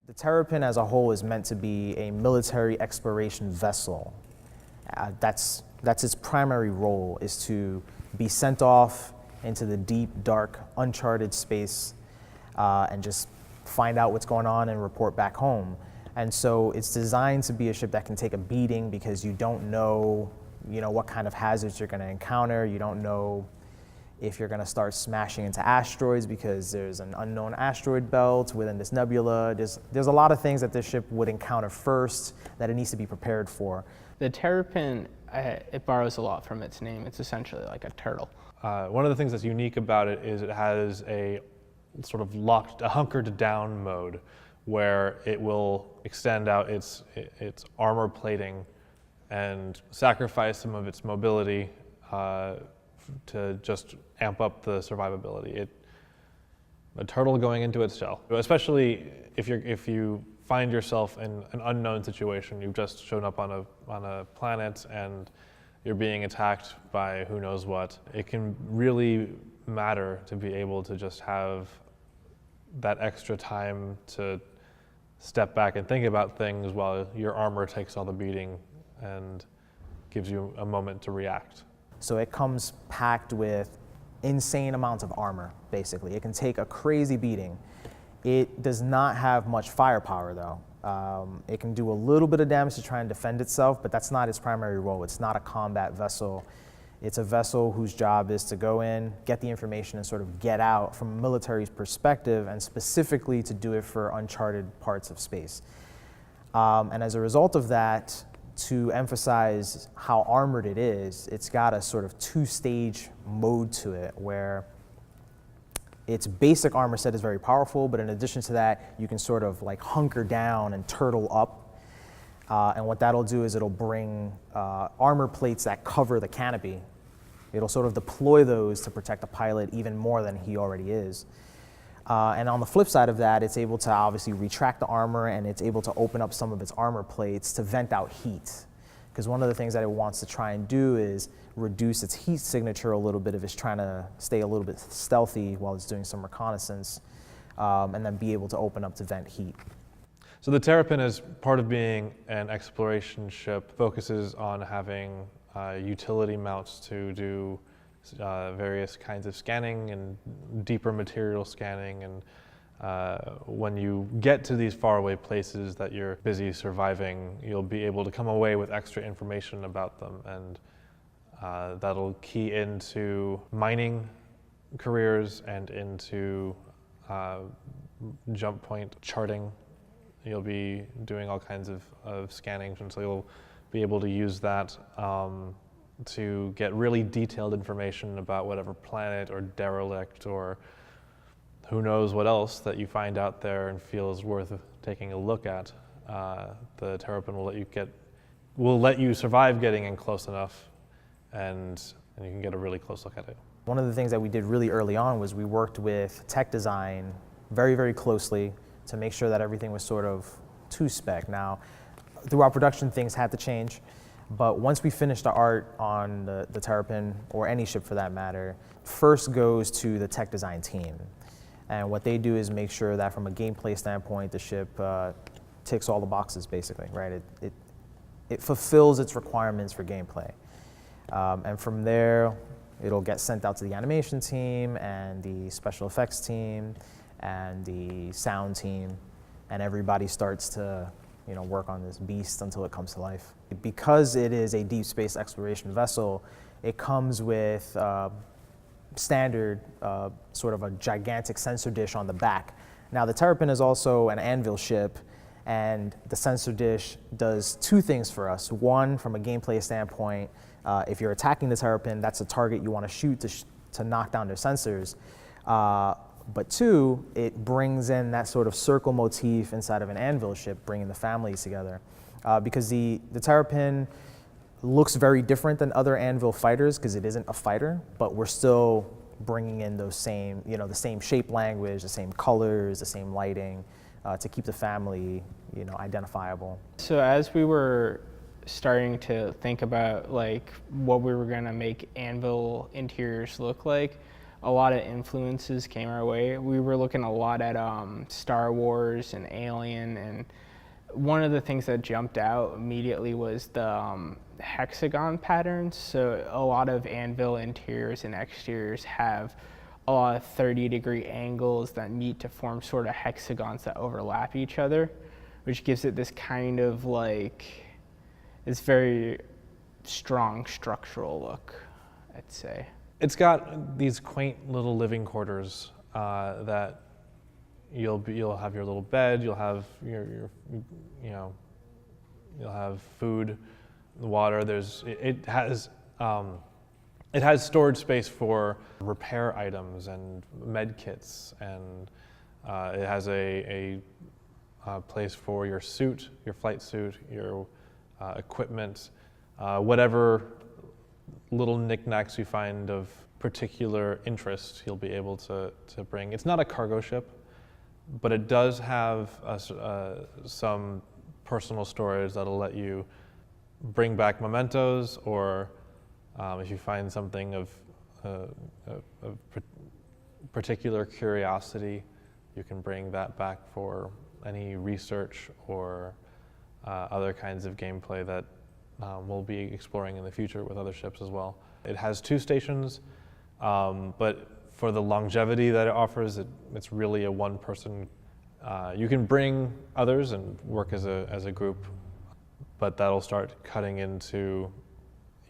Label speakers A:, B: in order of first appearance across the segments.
A: The Terrapin as a whole is meant to be a military exploration vessel. That's its primary role, is to be sent off into the deep, dark, uncharted space and just find out what's going on and report back home. And so it's designed to be a ship that can take a beating because you don't know, what kind of hazards you're going to encounter. You don't know if you're going to start smashing into asteroids because there's an unknown asteroid belt within this nebula. There's a lot of things that this ship would encounter first that it needs to be prepared for.
B: The Terrapin, it borrows a lot from its name. It's essentially like a turtle.
C: One of the things that's unique about it is it has a sort of a hunkered down mode where it will extend out its armor plating and sacrifice some of its mobility to just amp up the survivability. A turtle going into its shell, especially if you find yourself in an unknown situation. You've just shown up on a planet and you're being attacked by who knows what. It can really matter to be able to just have that extra time to step back and think about things while your armor takes all the beating and gives you a moment to react.
A: So it comes packed with insane amounts of armor, basically. It can take a crazy beating. It does not have much firepower, though. It can do a little bit of damage to try and defend itself, but that's not its primary role. It's not a combat vessel. It's a vessel whose job is to go in, get the information, and sort of get out from a military's perspective, and specifically to do it for uncharted parts of space. And as a result of that, to emphasize how armored it is, it's got a sort of two-stage mode to it where its basic armor set is very powerful, but in addition to that, you can sort of like hunker down and turtle up. And what that'll do is it'll bring armor plates that cover the canopy. It'll sort of deploy those to protect the pilot even more than he already is. And on the flip side of that, it's able to obviously retract the armor, and it's able to open up some of its armor plates to vent out heat. Because one of the things that it wants to try and do is reduce its heat signature a little bit if it's trying to stay a little bit stealthy while it's doing some reconnaissance, and then be able to open up to vent heat.
C: So the Terrapin, as part of being an exploration ship, focuses on having utility mounts to do various kinds of scanning and deeper material scanning. And when you get to these faraway places that you're busy surviving, you'll be able to come away with extra information about them. And that'll key into mining careers and into jump point charting. You'll be doing all kinds of scanning, and so you'll be able to use that to get really detailed information about whatever planet or derelict or who knows what else that you find out there and feel is worth taking a look at. The Terrapin will let you survive getting in close enough, and you can get a really close look at it.
A: One of the things that we did really early on was we worked with tech design very, very closely to make sure that everything was sort of to spec. Now, throughout production, things had to change. But once we finished the art on the Terrapin, or any ship for that matter, first goes to the tech design team. And what they do is make sure that from a gameplay standpoint, the ship ticks all the boxes, basically, right? It fulfills its requirements for gameplay. And from there, it'll get sent out to the animation team and the special effects team and the sound team, and everybody starts to work on this beast until it comes to life. Because it is a deep space exploration vessel, it comes with standard sort of a gigantic sensor dish on the back. Now, the Terrapin is also an Anvil ship, and the sensor dish does two things for us. One, from a gameplay standpoint, if you're attacking the Terrapin, that's a target you want to shoot to knock down their sensors. But two, it brings in that sort of circle motif inside of an Anvil ship, bringing the families together. Because the Terrapin looks very different than other Anvil fighters because it isn't a fighter, but we're still bringing in those same, the same shape language, the same colors, the same lighting, to keep the family, identifiable.
B: So as we were starting to think about like what we were gonna make Anvil interiors look like, a lot of influences came our way. We were looking a lot at Star Wars and Alien, and one of the things that jumped out immediately was the hexagon patterns. So a lot of Anvil interiors and exteriors have a lot of 30-degree angles that meet to form sort of hexagons that overlap each other, which gives it this kind of like, it's very strong structural look, I'd say.
C: It's got these quaint little living quarters that you'll have your little bed, you'll have you'll have food, water. It has storage space for repair items and med kits, and it has a place for your suit, your flight suit, your equipment, whatever little knickknacks you find of particular interest, you'll be able to bring. It's not a cargo ship, but it does have some personal storage that'll let you bring back mementos, or if you find something of particular curiosity, you can bring that back for any research or other kinds of gameplay that we'll be exploring in the future with other ships as well. It has 2 stations, but for the longevity that it offers, it's really a one-person. You can bring others and work as a group, but that'll start cutting into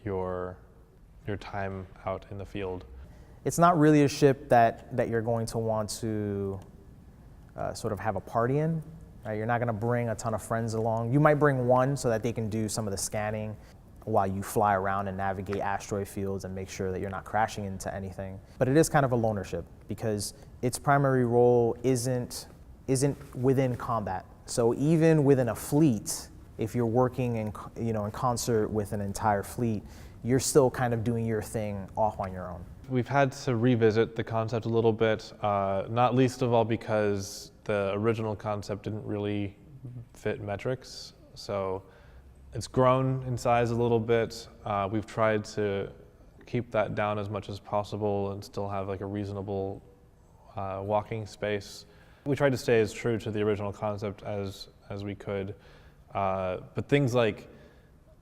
C: your time out in the field.
A: It's not really a ship that you're going to want to sort of have a party in. Right? You're not going to bring a ton of friends along. You might bring one so that they can do some of the scanning while you fly around and navigate asteroid fields and make sure that you're not crashing into anything. But it is kind of a loner ship because its primary role isn't within combat. So even within a fleet, if you're working in concert with an entire fleet, you're still kind of doing your thing off on your own.
C: We've had to revisit the concept a little bit, not least of all because the original concept didn't really fit metrics. So it's grown in size a little bit. We've tried to keep that down as much as possible and still have like a reasonable walking space. We tried to stay as true to the original concept as we could, but things like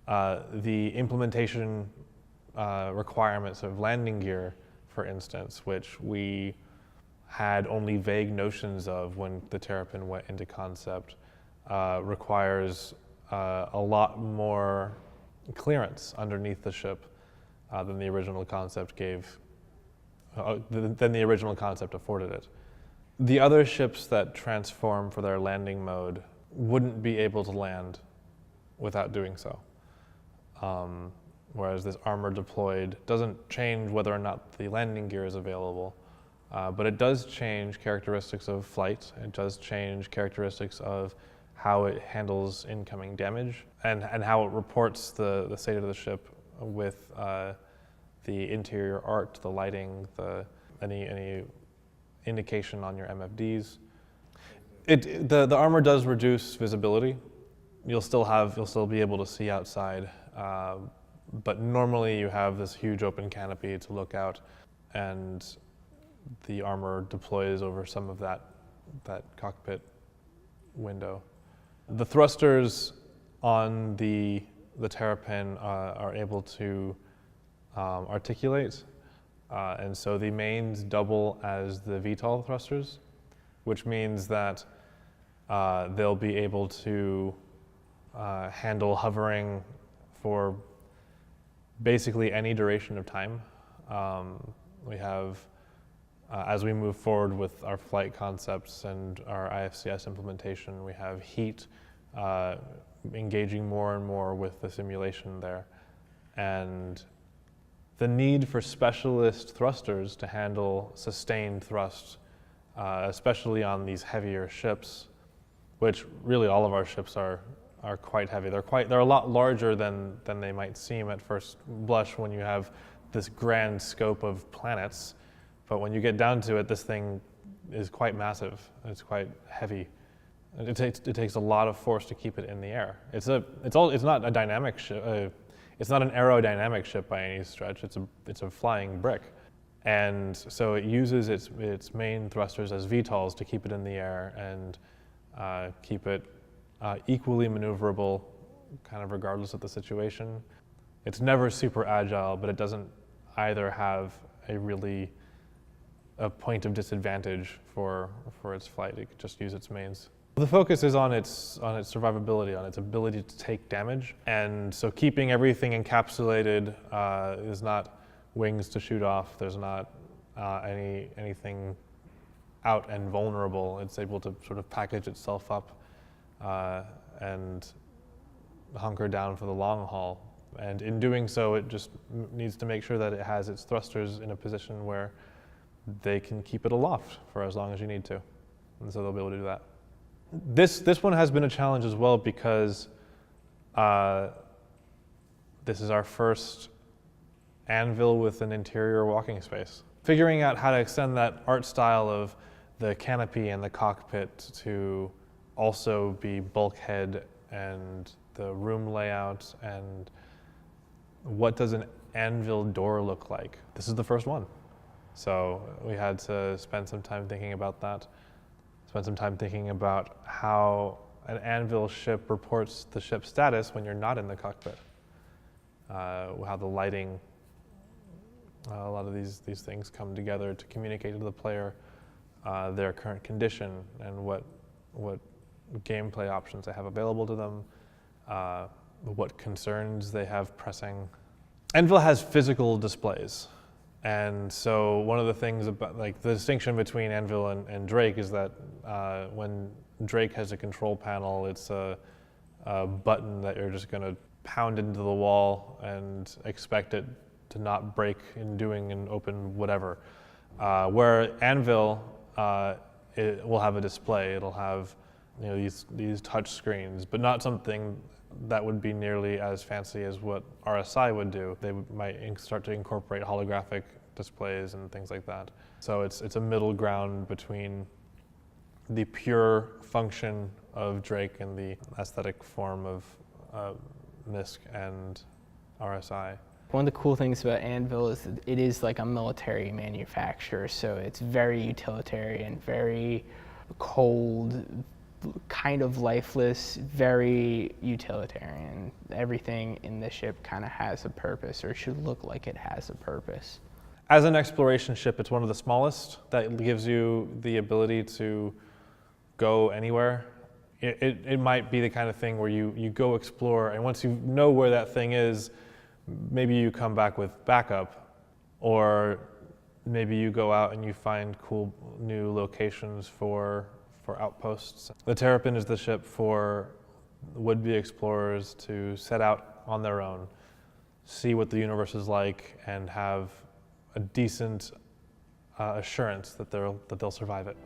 C: the implementation requirements of landing gear, for instance, which we had only vague notions of when the Terrapin went into concept, requires a lot more clearance underneath the ship than the original concept than the original concept afforded it. The other ships that transform for their landing mode wouldn't be able to land without doing so. Whereas this armor deployed doesn't change whether or not the landing gear is available, but it does change characteristics of flight. It does change characteristics of how it handles incoming damage and how it reports the state of the ship with the interior art, the lighting, any indication on your MFDs. The armor does reduce visibility. You'll still be able to see outside, but normally you have this huge open canopy to look out, and the armor deploys over some of that cockpit window. The thrusters on the Terrapin are able to articulate, and so the mains double as the VTOL thrusters, which means that they'll be able to handle hovering for basically any duration of time. We have, as we move forward with our flight concepts and our IFCS implementation, we have heat engaging more and more with the simulation there. And the need for specialist thrusters to handle sustained thrust, especially on these heavier ships, which really all of our ships are quite heavy. They're a lot larger than they might seem at first blush when you have this grand scope of planets. But when you get down to it, this thing is quite massive. It's quite heavy. It takes a lot of force to keep it in the air. It's not a dynamic ship. It's not an aerodynamic ship by any stretch. It's a flying brick. And so it uses its main thrusters as VTOLs to keep it in the air and keep it equally maneuverable, kind of regardless of the situation. It's never super agile, but it doesn't either have a point of disadvantage for its flight. It could just use its mains. The focus is on its survivability, on its ability to take damage. And so keeping everything encapsulated is not wings to shoot off. There's not anything out and vulnerable. It's able to sort of package itself up and hunker down for the long haul. And in doing so, it just needs to make sure that it has its thrusters in a position where they can keep it aloft for as long as you need to. And so they'll be able to do that. This one has been a challenge as well because this is our first Anvil with an interior walking space. Figuring out how to extend that art style of the canopy and the cockpit to also be bulkhead and the room layout and what does an Anvil door look like. This is the first one. So we had to spend some time thinking about that. Spend some time thinking about how an Anvil ship reports the ship's status when you're not in the cockpit. How the lighting, a lot of these things come together to communicate to the player their current condition and what gameplay options they have available to them, what concerns they have pressing. Anvil has physical displays. And so one of the things about the distinction between Anvil and Drake is that when Drake has a control panel, it's a button that you're just going to pound into the wall and expect it to not break in doing and open whatever. Where Anvil, it will have a display. It'll have these touch screens, but not something that would be nearly as fancy as what RSI would do. They might start to incorporate holographic displays and things like that. So it's a middle ground between the pure function of Drake and the aesthetic form of MISC and RSI.
B: One of the cool things about Anvil is that it is like a military manufacturer, so it's very utilitarian, very cold, kind of lifeless, very utilitarian. Everything in the ship kind of has a purpose, or should look like it has a purpose.
C: As an exploration ship, it's one of the smallest. That gives you the ability to go anywhere. It might be the kind of thing where you go explore, and once you know where that thing is, maybe you come back with backup, or maybe you go out and you find cool new locations for outposts. The Terrapin is the ship for would-be explorers to set out on their own, see what the universe is like, and have a decent assurance that they'll survive it.